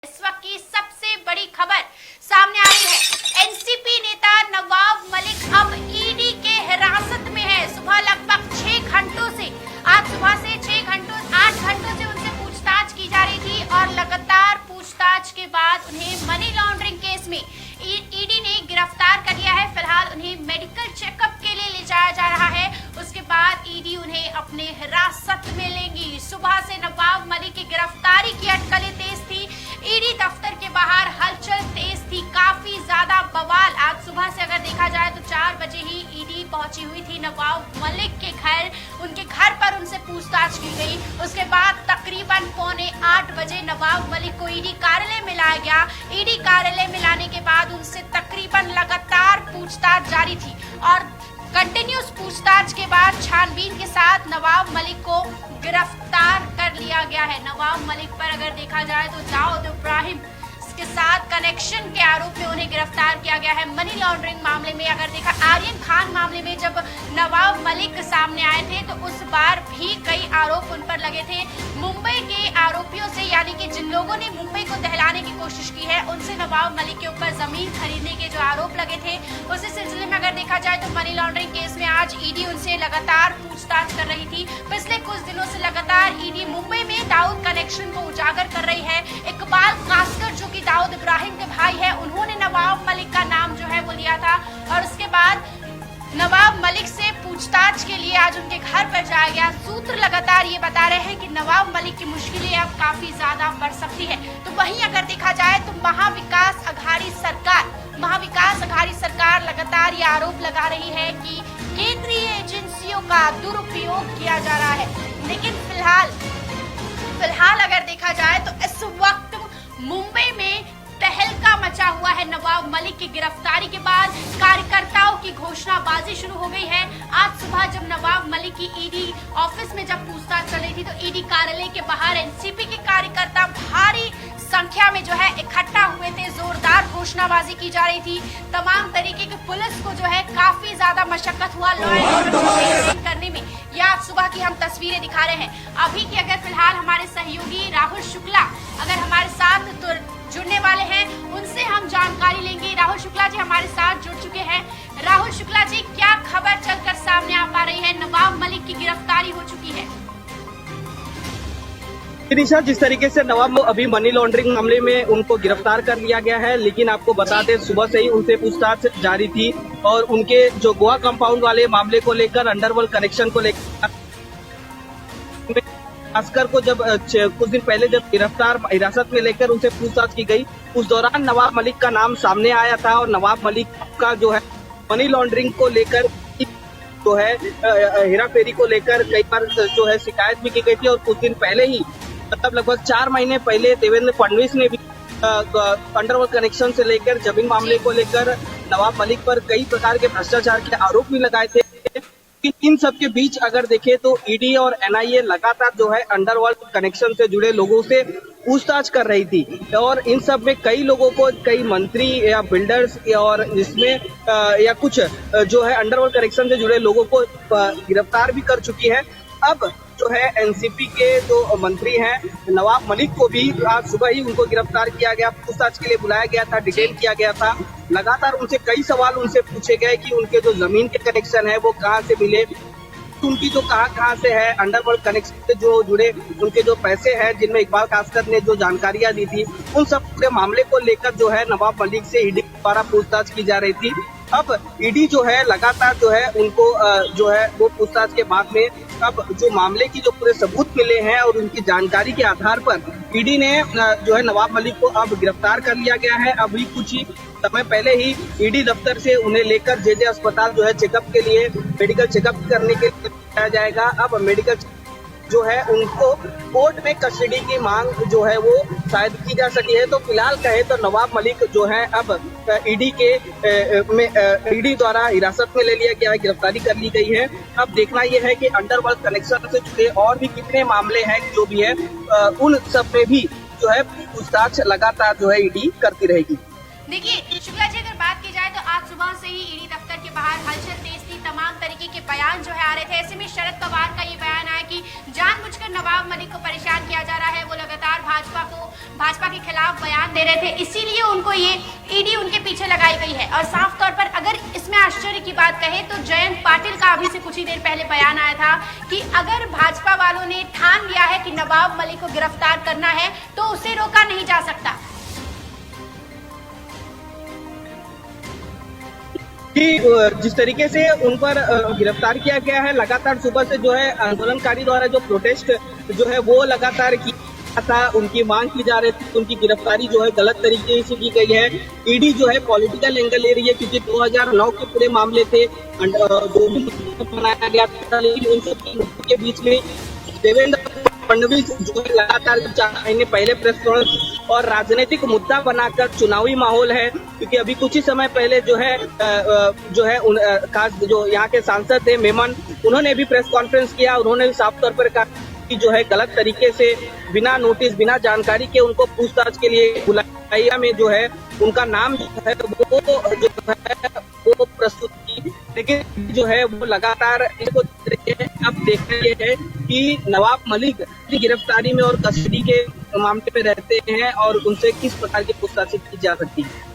इस वक्त की सबसे बड़ी खबर सामने आ रही है। एनसीपी नेता नवाब मलिक अब ईडी के हिरासत में है। सुबह लगभग 6 घंटों से आज सुबह से 8 घंटों से उनसे पूछताछ की जा रही थी और लगातार पूछताछ के बाद उन्हें मनी लॉन्ड्रिंग केस में ईडी ने गिरफ्तार कर लिया है। फिलहाल उन्हें मेडिकल चेकअप के लिए ले जाया जा रहा है। उसके बाद ईडी उन्हें अपने हिरासत में लेंगी। सुबह से नवाब मलिक की गिरफ्तारी की अटकलें तेज थी। ईडी दफ्तर के बाहर हलचल तेज थी, काफी ज्यादा बवाल। आज सुबह से अगर देखा जाए तो 4 बजे ही ईडी पहुंची हुई थी नवाब मलिक के घर। उनके घर पर उनसे पूछताछ की गई। उसके बाद तकरीबन 7:45 बजे नवाब मलिक को ईडी कार्यालय में लाया गया। ईडी कार्यालय में लाने के बाद उनसे तकरीबन लगातार पूछताछ जारी थी और कंटिन्यूस पूछताछ के बाद छानबीन के साथ नवाब मलिक को गिरफ्तार कर लिया गया है। नवाब मलिक पर अगर देखा जाए तो दाऊद इब्राहिम के साथ कनेक्शन के आरोप में उन्हें गिरफ्तार किया गया है। मनी लॉन्ड्रिंग मामले में अगर देखा, आर्यन खान मामले में जब नवाब मलिक सामने आए थे तो उस बार भी कई आरोप उन पर लगे थे। मुंबई के आरोपियों से, यानी कि जिन लोगों ने मुंबई को दहलाने की कोशिश की है, उनसे नवाब मलिक के ऊपर जमीन खरीदने के जो आरोप लगे थे, उसी सिलसिले में अगर देखा जाए तो मनी लॉन्ड्रिंग केस में आज ईडी उनसे लगातार पूछताछ कर रही थी। पिछले कुछ दिनों से लगातार ईडी मुंबई में दाऊद कनेक्शन को उजागर कर रही है। इकबाल कासकर जो कि दाऊद इब्राहिम के भाई है, उन्होंने नवाब मलिक का नाम जो है वो लिया था और उसके बाद नवाब मलिक से पूछताछ के लिए आज उनके घर पर जाया गया। सूत्र लगातार ये बता रहे हैं कि नवाब मलिक की मुश्किलें अब काफी ज्यादा बढ़ सकती है। तो वहीं अगर देखा जाए तो महाविकास अघाड़ी सरकार लगातार ये आरोप लगा रही है कि केंद्रीय एजेंसियों का दुरुपयोग किया जा रहा है। लेकिन फिलहाल अगर देखा जाए तो इस वक्त मुंबई में तहलका मचा हुआ है। नवाब मलिक की गिरफ्तारी के बाद कार्यकर्ताओं की घोषणाबाजी शुरू हो गई है। आज सुबह जब नवाब मलिक की ईडी ऑफिस में जब पूछताछ चल रही थी तो ईडी कार्यालय के बाहर एनसीपी के कार्यकर्ता भारी संख्या में जो है इकट्ठा हुए थे। जोरदार घोषणाबाजी की जा रही थी। तमाम तरीके की पुलिस को जो है काफी ज्यादा मशक्कत हुआ लॉ एंड ऑर्डर को मेंटेन करने में। यह आज सुबह की हम तस्वीरें दिखा रहे हैं। अभी की अगर फिलहाल हमारे सहयोगी राहुल शुक्ला अगर हमारे साथ जुड़ने वाले हैं, उनसे हम जानकारी लेंगे। राहुल शुक्ला जी हमारे साथ जुड़ चुके हैं। राहुल शुक्ला जी, क्या खबर चलकर सामने आ पा रही है? नवाब मलिक की गिरफ्तारी हो चुकी है। निशा, जिस तरीके से नवाब अभी मनी लॉन्ड्रिंग मामले में उनको गिरफ्तार कर लिया गया है, लेकिन आपको बता दें सुबह से ही उनसे पूछताछ जारी थी और उनके जो गोवा कंपाउंड वाले मामले को लेकर, अंडरवर्ल्ड कनेक्शन को लेकर भास्कर को जब कुछ दिन पहले जब हिरासत में लेकर उनसे पूछताछ की गई, उस दौरान नवाब मलिक का नाम सामने आया था और नवाब मलिक का जो है मनी लॉन्ड्रिंग को लेकर जो है हेराफेरी को लेकर कई बार जो है शिकायत भी की गई थी। और कुछ दिन पहले ही, मतलब लगभग 4 महीने पहले देवेंद्र फडणवीस ने भी अंडरवर्ल्ड कनेक्शन से लेकर जमीन मामले को लेकर नवाब मलिक पर कई प्रकार के भ्रष्टाचार के आरोप भी लगाए थे। इन सब के बीच अगर देखें तो ईडी और एनआईए लगातार जो है अंडरवर्ल्ड कनेक्शन से जुड़े लोगों से पूछताछ कर रही थी और इन सब में कई लोगों को, कई मंत्री या बिल्डर्स और इसमें या कुछ जो है अंडरवर्ल्ड कनेक्शन से जुड़े लोगों को गिरफ्तार भी कर चुकी है। अब जो है एनसीपी के जो मंत्री हैं नवाब मलिक को भी आज सुबह ही उनको गिरफ्तार किया गया, पूछताछ के लिए बुलाया गया था, डिटेन किया गया था। लगातार उनसे कई सवाल उनसे पूछे गए कि उनके जो जमीन के कनेक्शन है वो कहाँ से मिले, उनकी जो कहाँ से है, अंडरवर्ल्ड कनेक्शन से जो जुड़े उनके जो पैसे हैं जिनमें इकबाल कासकर ने जो जानकारियां दी थी, उन सब पूरे मामले को लेकर जो है नवाब मलिक से ईडी द्वारा पूछताछ की जा रही थी। अब ईडी जो है लगातार जो है उनको जो है वो पूछताछ के बाद में अब जो मामले की जो पूरे सबूत मिले हैं और उनकी जानकारी के आधार पर ईडी ने जो है नवाब मलिक को अब गिरफ्तार कर लिया गया है। अभी कुछ ही समय पहले ही ईडी दफ्तर से उन्हें लेकर जेजे अस्पताल जो है चेकअप के लिए, मेडिकल चेकअप करने के लिए जाया जाएगा। अब मेडिकल जो है उनको कोर्ट में कस्टडी की मांग जो है वो शायद की जा सकी है। तो फिलहाल कहे तो नवाब मलिक जो है अब ईडी द्वारा हिरासत में ले लिया गया है, गिरफ्तारी कर ली गई है। अब देखना यह है कि अंडरवर्ल्ड कनेक्शन से जुड़े और भी कितने मामले हैं जो भी है, उन सब में भी जो है पूछताछ लगातार जो है ईडी करती रहेगी। देखिए शुक्ला जी, अगर बात की जाए तो आज सुबह से ही ईडी दफ्तर के बाहर हलचल तेज थी। तमाम तरीके के बयान जो है आ रहे थे। ऐसे में शरद पवार का ये बयान आया कि जानबूझकर नवाब मलिक को परेशान किया जा रहा है, वो लगातार भाजपा के खिलाफ बयान दे रहे थे, इसीलिए उनको ये ईडी उनके पीछे लगाई गई है। और साफ तौर पर अगर इसमें आश्चर्य की बात कहें तो जयंत पाटिल का अभी से कुछ ही देर पहले बयान आया था कि अगर भाजपा वालों ने ठान लिया है कि नवाब मलिक को गिरफ्तार करना है तो उसे रोका नहीं जा सकता। कि जिस तरीके से उन पर गिरफ्तार किया गया है, लगातार सुबह से जो है आंदोलनकारी द्वारा जो प्रोटेस्ट जो है वो लगातार किया था, उनकी मांग की जा रही थी, उनकी गिरफ्तारी जो है गलत तरीके से की गई है। ईडी जो है पॉलिटिकल एंगल ले रही है क्योंकि 2009 के पूरे मामले थे जो बनाया गया था, लेकिन उन सब के बीच में देवेंद्र फडणवीस जो है लगातार 4 महीने पहले प्रेस कॉन्फ्रेंस और राजनीतिक मुद्दा बनाकर चुनावी माहौल है, क्योंकि अभी कुछ ही समय पहले जो है खास जो यहाँ के सांसद थे मेमन, उन्होंने भी प्रेस कॉन्फ्रेंस किया। उन्होंने भी साफ तौर पर कहा कि जो है गलत तरीके से बिना नोटिस बिना जानकारी के उनको पूछताछ के लिए बुलाया में जो है उनका नाम जो है वो प्रस्तुत की, लेकिन जो है वो लगातार इसको अब देखना ये है कि नवाब मलिक की गिरफ्तारी में और कस्टडी के मामले में रहते हैं और उनसे किस प्रकार की पूछताछ की जा सकती है।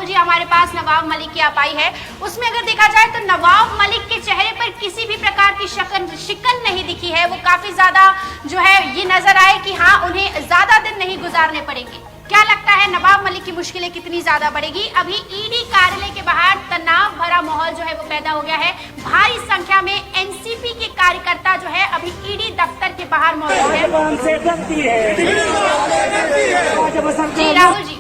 जी हमारे पास नवाब मलिक की आपाई है, उसमें अगर देखा जाए तो नवाब मलिक के चेहरे पर किसी भी प्रकार की शिकन नहीं दिखी है। वो काफी ज्यादा जो है ये नजर आए कि हाँ उन्हें ज्यादा दिन नहीं गुजारने पड़ेंगे। क्या लगता है नवाब मलिक की मुश्किलें कितनी ज्यादा बढ़ेगी? अभी ईडी कार्यालय के बाहर तनाव भरा माहौल जो है वो पैदा हो गया है। भारी संख्या में एनसीपी के कार्यकर्ता जो है अभी ईडी दफ्तर के बाहर मौजूद है। जी राहुल जी,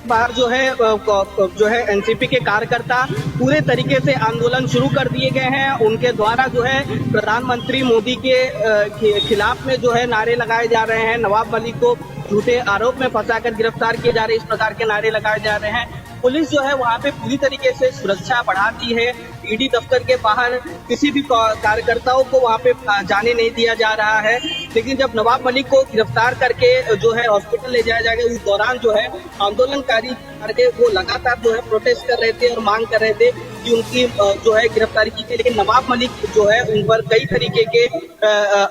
बाहर जो है एनसीपी के कार्यकर्ता पूरे तरीके से आंदोलन शुरू कर दिए गए हैं। उनके द्वारा जो है प्रधानमंत्री मोदी के खिलाफ में जो है नारे लगाए जा रहे हैं, नवाब मलिक को झूठे आरोप में फंसाकर गिरफ्तार किए जा रहे हैं, इस प्रकार के नारे लगाए जा रहे हैं। पुलिस जो है वहाँ पे पूरी तरीके से सुरक्षा बढ़ा दी है। ईडी दफ्तर के बाहर किसी भी कार्यकर्ताओं को वहाँ पे जाने नहीं दिया जा रहा है। लेकिन जब नवाब मलिक को गिरफ्तार करके जो है हॉस्पिटल ले जाया जाएगा, उस दौरान जो है आंदोलनकारी वो लगातार जो है प्रोटेस्ट कर रहे थे और मांग कर रहे थे कि उनकी जो है गिरफ्तारी की जाए। लेकिन नवाब मलिक जो है उन पर कई तरीके के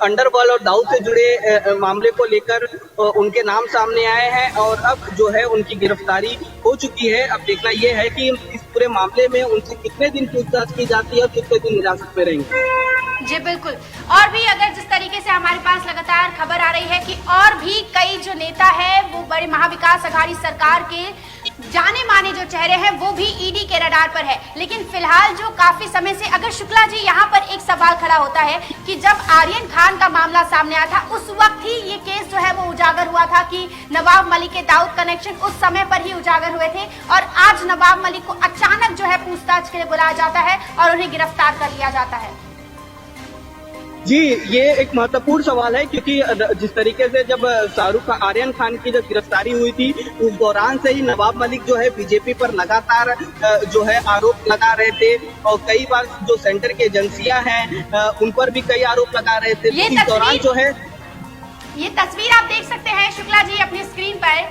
अंडरवर्ल्ड और दाऊ से जुड़े मामले को लेकर उनके नाम सामने आए हैं और अब जो है उनकी गिरफ्तारी हो चुकी है। अब देखना यह है कि इस पूरे मामले में उनसे कितने दिन पूछताछ की जाती है और कितने दिन हिरासत में रहेंगे। जी बिल्कुल। और भी अगर जिस तरीके से हमारे पास लगातार खबर आ रही है कि और भी कई जो नेता है वो बड़े महाविकास अघाड़ी सरकार के जाने माने जो चेहरे हैं वो भी ईडी के रडार पर है। लेकिन फिलहाल जो काफी समय से अगर शुक्ला जी यहाँ पर एक सवाल खड़ा होता है कि जब आर्यन खान का मामला सामने आया था उस वक्त ही ये केस जो है वो उजागर हुआ था कि नवाब मलिक के दाऊद कनेक्शन उस समय पर ही उजागर हुए थे और आज नवाब मलिक को अचानक जो है पूछताछ के लिए बुलाया जाता है और उन्हें गिरफ्तार कर लिया जाता है। जी, ये एक महत्वपूर्ण सवाल है क्योंकि जिस तरीके से जब शाहरुख आर्यन खान की जब गिरफ्तारी हुई थी उस दौरान से ही नवाब मलिक जो है बीजेपी पर लगातार जो है आरोप लगा रहे थे और कई बार जो सेंटर की एजेंसियां हैं उन पर भी कई आरोप लगा रहे थे। इस दौरान जो है ये तस्वीर आप देख सकते हैं शुक्ला जी अपनी स्क्रीन पर,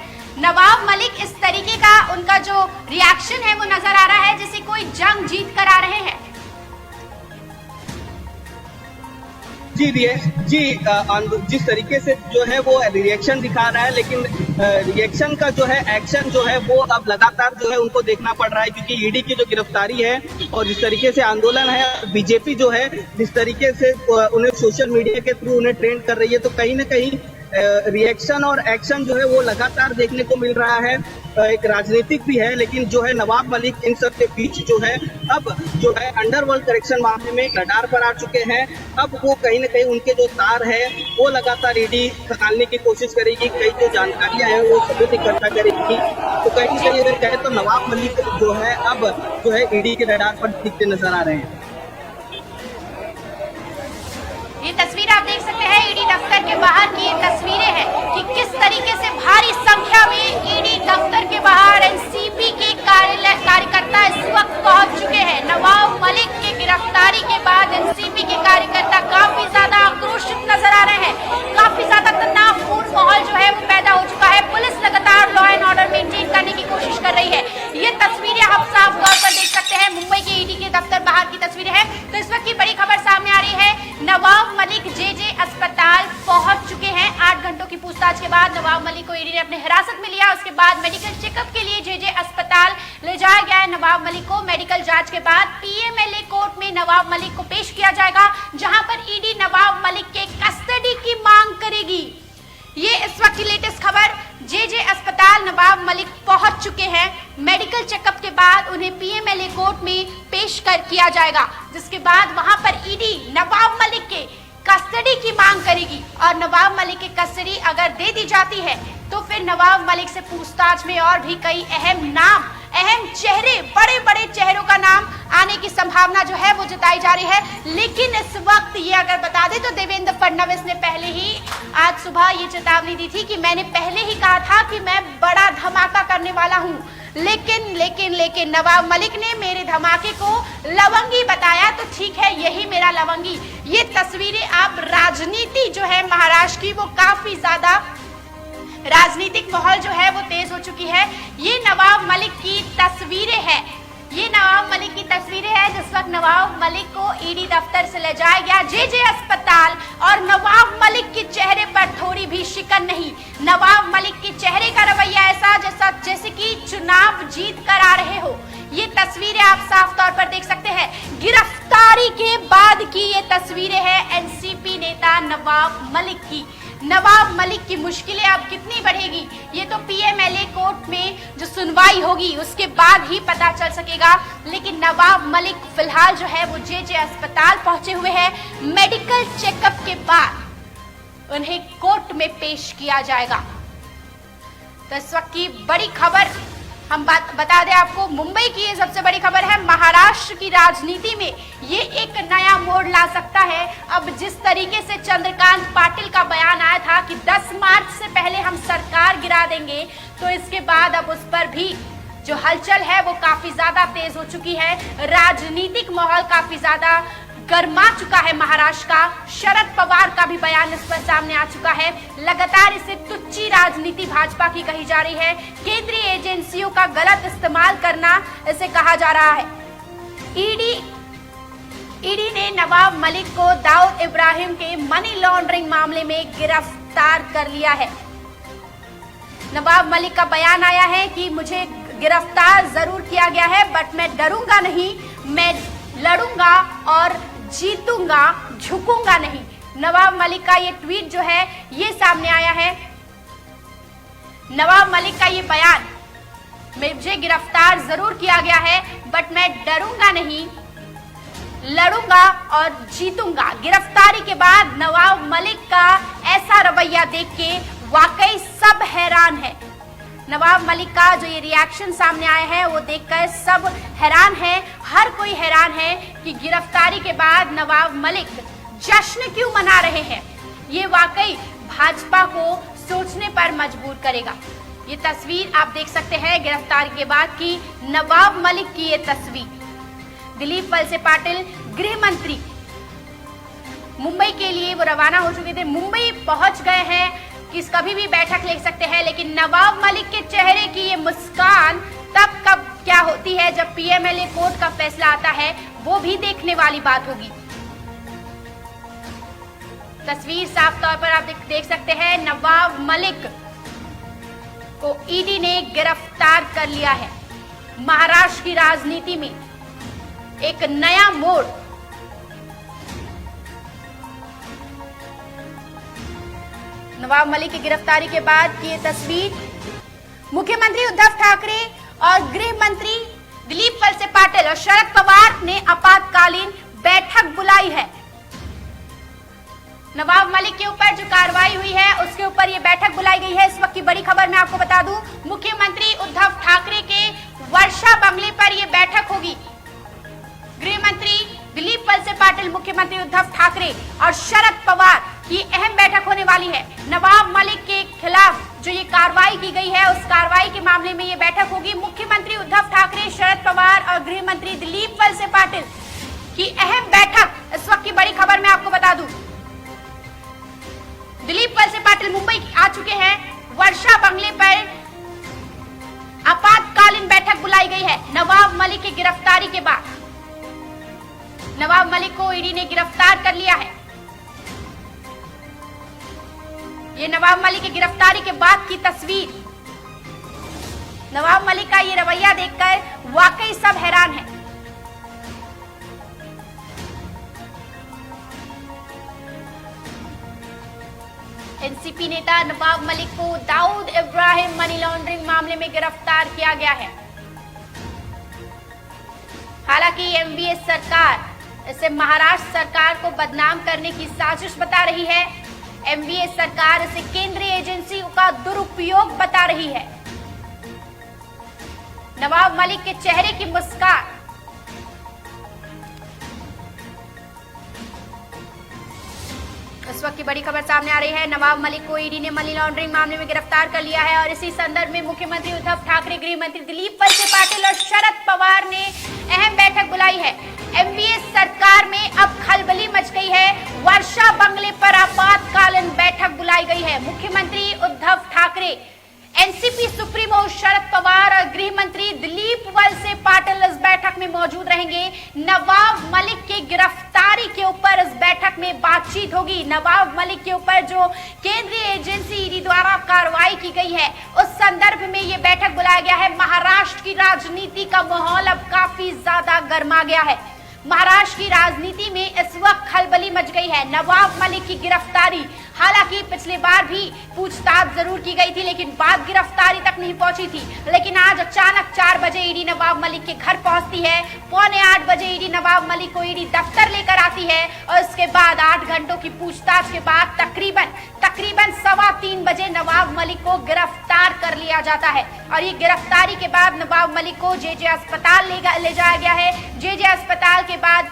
नवाब मलिक इस तरीके का उनका जो रिएक्शन है वो नजर आ रहा है जैसे कोई जंग जीत कर आ रहे हैं। जी जिस तरीके से जो है वो रिएक्शन दिखा रहा है, लेकिन रिएक्शन का जो है एक्शन जो है वो अब लगातार जो है उनको देखना पड़ रहा है क्योंकि ईडी की जो गिरफ्तारी है और जिस तरीके से आंदोलन है, बीजेपी जो है जिस तरीके से उन्हें सोशल मीडिया के थ्रू उन्हें ट्रेंड कर रही है, तो कहीं न कहीं रिएक्शन और एक्शन जो है वो लगातार देखने को मिल रहा है। एक राजनीतिक भी है, लेकिन जो है नवाब मलिक इन सब के बीच जो है अब जो है अंडरवर्ल्ड करेक्शन मामले में रडार पर आ चुके हैं। अब वो कहीं न कहीं उनके जो तार है वो लगातार ईडी खंगालने की कोशिश करेगी, कई जो जानकारियां हैं वो सबूत इकट्ठा करेगी। तो कहीं न कहीं अगर कहें तो नवाब मलिक जो है अब जो है ईडी के रडार पर दिखते नजर आ रहे हैं। ये तस्वीर आप देख सकते हैं ईडी दफ्तर के बाहर की ये तस्वीरें हैं कि किस तरीके से भारी संख्या में ईडी दफ्तर के बाहर एनसीपी के कार्यकर्ता इस वक्त पहुंच चुके हैं। नवाब मलिक की गिरफ्तारी के बाद एनसीपी के कार्यकर्ता काफी ज्यादा आक्रोशित नजर आ रहे हैं, काफी ज्यादा तनावपूर्ण माहौल तो इस वक्त की बड़ी खबर सामने आ रही है, नवाब मलिक जेजे अस्पताल पहुंच चुके हैं। 8 घंटों की पूछताछ के बाद नवाब मलिक को ईडी ने अपने हिरासत में लिया। उसके बाद मेडिकल चेकअप के लिए जेजे अस्पताल ले जाया गया है। नवाब मलिक को मेडिकल जांच के बाद पीएमएलए कोर्ट में नवाब मलिक को पेश किया जाएगा, जहां पर ईडी नवाब मलिक के कस्टडी की मांग करेगी। ये इस वक्त की लेटेस्ट खबर। जेजे अस्पताल नवाब मलिक पहुंच चुके हैं। मेडिकल चेकअप के बाद उन्हें पीएमएलए कोर्ट में पेश किया जाएगा, जिसके बाद वहां पर ईडी नवाब मलिक के कस्टडी की मांग करेगी। और नवाब मलिक की कस्टडी अगर दे दी जाती है तो फिर नवाब मलिक से पूछताछ में और भी कई अहम नाम, अहम चेहरे, बड़े बड़े चेहरों का नाम आने की संभावना जो है वो जताई जा रही है। लेकिन इस वक्त ये अगर बता दें तो देवेंद्र फडणवीस ने पहले ही आज सुबह ये चेतावनी दी थी कि मैंने पहले ही कहा था कि मैं बड़ा धमाका करने वाला हूं, लेकिन नवाब मलिक ने मेरे धमाके को लवंगी बताया। तो ठीक है, यही मेरा लवंगी। ये तस्वीरें आप राजनीति जो है महाराष्ट्र की, वो काफी ज्यादा राजनीतिक माहौल जो है वो तेज हो चुकी है। ये नवाब मलिक की तस्वीरें हैं, ये नवाब मलिक की तस्वीरें हैं जिस वक्त नवाब मलिक को ईडी दफ्तर से ले जाया गया जेजे अस्पताल। और नवाब मलिक के चेहरे पर थोड़ी भी शिकन नहीं। नवाब मलिक के चेहरे का रवैया ऐसा जैसे कि चुनाव जीत कर आ रहे हो। ये तस्वीरें आप साफ तौर पर देख सकते हैं। गिरफ्तारी के बाद की ये तस्वीरें हैं एनसीपी नेता नवाब मलिक की। नवाब मलिक की मुश्किलें अब कितनी बढ़ेगी ये तो पीएमएलए कोर्ट में जो सुनवाई होगी उसके बाद ही पता चल सकेगा। लेकिन नवाब मलिक फिलहाल जो है वो जेजे अस्पताल पहुंचे हुए हैं। मेडिकल चेकअप के बाद उन्हें कोर्ट में पेश किया जाएगा। तो इस वक्त की बड़ी खबर हम बता दें आपको, मुंबई की ये सबसे बड़ी खबर है। महाराष्ट्र की राजनीति में ये एक नया मोड़ ला सकता है। अब जिस तरीके से चंद्रकांत पाटिल का बयान आया था कि 10 मार्च से पहले हम सरकार गिरा देंगे, तो इसके बाद अब उस पर भी जो हलचल है वो काफी ज्यादा तेज हो चुकी है। राजनीतिक माहौल काफी ज्यादा गर्मा चुका है महाराष्ट्र का। शरद पवार का भी बयान इस पर सामने आ चुका है। लगातार इसे तुच्ची राजनीति भाजपा की कही जा रही है। केंद्रीय एजेंसियों का गलत इस्तेमाल करना इसे कहा जा रहा है। ईडी ने नवाब मलिक को दाऊद इब्राहिम के मनी लॉन्ड्रिंग मामले में गिरफ्तार कर लिया है। नवाब मलिक का बयान आया है कि मुझे गिरफ्तार जरूर किया गया है, बट मैं डरूंगा नहीं, मैं लड़ूंगा और जीतूंगा, झुकूंगा नहीं। नवाब मलिक का ये ट्वीट जो है ये सामने आया है। नवाब मलिक का ये बयान, मुझे गिरफ्तार जरूर किया गया है बट मैं डरूंगा नहीं, लड़ूंगा और जीतूंगा। गिरफ्तारी के बाद नवाब मलिक का ऐसा रवैया देख के वाकई सब हैरान है। नवाब मलिक का जो ये रिएक्शन सामने आया है वो देखकर सब हैरान है। हर कोई हैरान है कि गिरफ्तारी के बाद नवाब मलिक जश्न क्यों मना रहे हैं। ये वाकई भाजपा को सोचने पर मजबूर करेगा। ये तस्वीर आप देख सकते हैं गिरफ्तारी के बाद की नवाब मलिक की ये तस्वीर। दिलीप वलसे पाटिल गृह मंत्री मुंबई के लिए वो रवाना हो चुके थे, मुंबई पहुंच गए हैं कि कभी भी बैठक ले सकते हैं। लेकिन नवाब मलिक के चेहरे की ये मुस्कान तब कब क्या होती है जब पीएमएलए कोर्ट का फैसला आता है, वो भी देखने वाली बात होगी। तस्वीर साफ तौर पर आप देख सकते हैं। नवाब मलिक को ईडी ने गिरफ्तार कर लिया है। महाराष्ट्र की राजनीति में एक नया मोड़। नवाब मलिक की गिरफ्तारी के बाद की ये तस्वीर। मुख्यमंत्री उद्धव ठाकरे और गृह मंत्री दिलीप वलसे पाटिल और शरद पवार ने आपातकालीन बैठक बुलाई है। नवाब मलिक के ऊपर जो कार्रवाई हुई है उसके ऊपर ये बैठक बुलाई गई है। इस वक्त की बड़ी खबर मैं आपको बता दूं, मुख्यमंत्री उद्धव ठाकरे के वर्षा बंगले पर यह बैठक होगी। गृह मंत्री दिलीप वलसे पाटिल, मुख्यमंत्री उद्धव ठाकरे और शरद पवार की अहम बैठक होने वाली है। नवाब मलिक के खिलाफ जो ये कार्रवाई की गई है उस कार्रवाई के मामले में ये बैठक होगी। मुख्यमंत्री उद्धव ठाकरे, शरद पवार और गृह मंत्री दिलीप वलसे पाटिल की अहम बैठक। इस वक्त की बड़ी खबर मैं आपको बता दूं, दिलीप वलसे पाटिल मुंबई आ चुके हैं। वर्षा बंगले पर आपातकालीन बैठक बुलाई गई है नवाब मलिक की गिरफ्तारी के बाद। नवाब मलिक को ईडी ने गिरफ्तार कर लिया है। ये नवाब मलिक की गिरफ्तारी के बाद की तस्वीर। नवाब मलिक का ये रवैया देखकर वाकई सब हैरान हैं। एनसीपी नेता नवाब मलिक को दाऊद इब्राहिम मनी लॉन्ड्रिंग मामले में गिरफ्तार किया गया है। हालांकि एमवीएस सरकार इसे महाराष्ट्र सरकार को बदनाम करने की साजिश बता रही है। एमवीएस सरकार इसे केंद्रीय एजेंसी का दुरुपयोग बता रही है। नवाब मलिक के चेहरे की मुस्कान। इस वक्त की बड़ी खबर सामने आ रही है। नवाब मलिक को ईडी ने मनी लॉन्ड्रिंग मामले में गिरफ्तार कर लिया है और इसी संदर्भ में मुख्यमंत्री उद्धव ठाकरे, गृह मंत्री दिलीप वलसे पाटिल और शरद पवार ने अहम बैठक बुलाई है। एमवीएस सरकार में अब खलबली मच गई है। वर्षा बंगले पर आपातकालीन बैठक बुलाई गई है। मुख्यमंत्री उद्धव ठाकरे, एनसीपी सुप्रीमो शरद पवार और गृह मंत्री दिलीप वलसे पाटिल इस बैठक में मौजूद रहेंगे। नवाब मलिक की गिरफ्तारी के ऊपर इस बैठक में बातचीत होगी। नवाब मलिक के ऊपर जो केंद्रीय एजेंसी ईडी द्वारा कार्रवाई की गई है उस संदर्भ में यह बैठक बुलाया गया है। महाराष्ट्र की राजनीति का माहौल अब काफी ज्यादा गर्मा गया है। महाराष्ट्र की राजनीति में इस वक्त खलबली मच गई है। नवाब मलिक की गिरफ्तारी, हालांकि पिछली बार भी पूछताछ जरूर की गई थी लेकिन बात गिरफ्तारी तक नहीं पहुंची थी। लेकिन आज अचानक 4 बजे ईडी नवाब मलिक के घर पहुंचती है। 7:45 बजे ईडी नवाब मलिक को ईडी दफ्तर लेकर आती है और उसके बाद 8 घंटों की पूछताछ के बाद तकरीबन 3:15 बजे नवाब मलिक को गिरफ्तार कर लिया जाता है। और ये गिरफ्तारी के बाद नवाब मलिक को जेजे अस्पताल ले जाया गया है। जेजे अस्पताल के बाद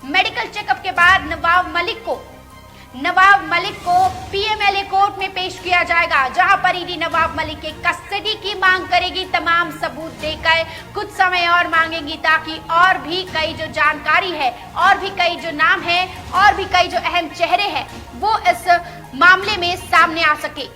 मेडिकल चेकअप के बाद नवाब मलिक को पीएमएलए कोर्ट में पेश किया जाएगा, जहां पर ईडी नवाब मलिक के कस्टडी की मांग करेगी। तमाम सबूत देकर कुछ समय और मांगेगी ताकि और भी कई जो जानकारी है, और भी कई जो नाम है, और भी कई जो अहम चेहरे हैं वो इस मामले में सामने आ सके।